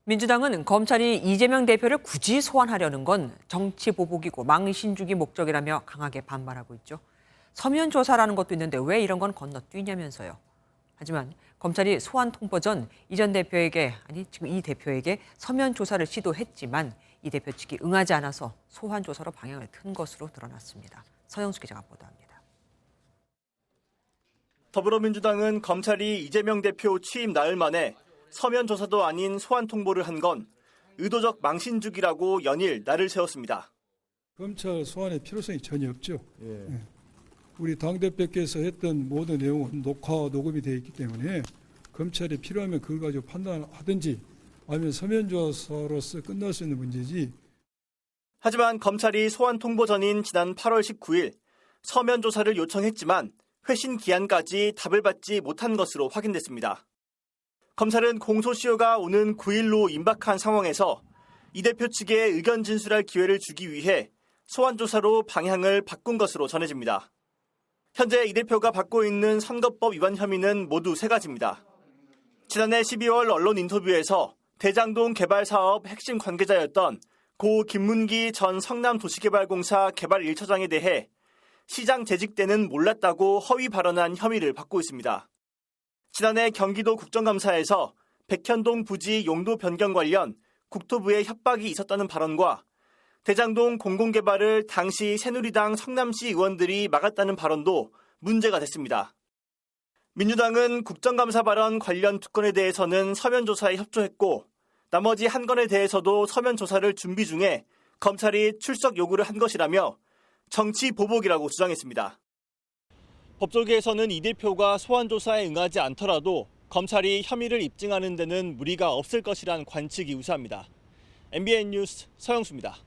민주당은 검찰이 이재명 대표를 굳이 소환하려는 건 정치 보복이고 망신주기 목적이라며 강하게 반발하고 있죠. 서면 조사라는 것도 있는데 왜 이런 건 건너뛰냐면서요. 하지만 검찰이 소환 통보 전 지금 이 대표에게 서면 조사를 시도했지만 이 대표 측이 응하지 않아서 소환 조사로 방향을 튼 것으로 드러났습니다. 서영수 기자가 보도합니다. 더불어민주당은 검찰이 이재명 대표 취임 나흘 만에 서면 조사도 아닌 소환 통보를 한 건 의도적 망신주기라고 연일 날을 세웠습니다. 검찰 소환의 필요성이 전혀 없죠. 우리 당대표께서 했던 모든 내용은 녹화, 녹음이 되어 있기 때문에 검찰이 필요하면 그걸 가지고 판단하든지 아니면 서면 조사로서 끝날 수 있는 문제지. 하지만 검찰이 소환 통보 전인 지난 8월 19일 서면 조사를 요청했지만 회신 기한까지 답을 받지 못한 것으로 확인됐습니다. 검찰은 공소시효가 오는 9일로 임박한 상황에서 이 대표 측에 의견 진술할 기회를 주기 위해 소환 조사로 방향을 바꾼 것으로 전해집니다. 현재 이 대표가 받고 있는 선거법 위반 혐의는 모두 3가지입니다. 지난해 12월 언론 인터뷰에서 대장동 개발 사업 핵심 관계자였던 고 김문기 전 성남도시개발공사 개발 1처장에 대해 시장 재직 때는 몰랐다고 허위 발언한 혐의를 받고 있습니다. 지난해 경기도 국정감사에서 백현동 부지 용도 변경 관련 국토부의 협박이 있었다는 발언과 대장동 공공개발을 당시 새누리당 성남시 의원들이 막았다는 발언도 문제가 됐습니다. 민주당은 국정감사 발언 관련 2건에 대해서는 서면 조사에 협조했고 나머지 1건에 대해서도 서면 조사를 준비 중에 검찰이 출석 요구를 한 것이라며 정치 보복이라고 주장했습니다. 법조계에서는 이 대표가 소환 조사에 응하지 않더라도 검찰이 혐의를 입증하는 데는 무리가 없을 것이란 관측이 우세합니다. MBN 뉴스 서영수입니다.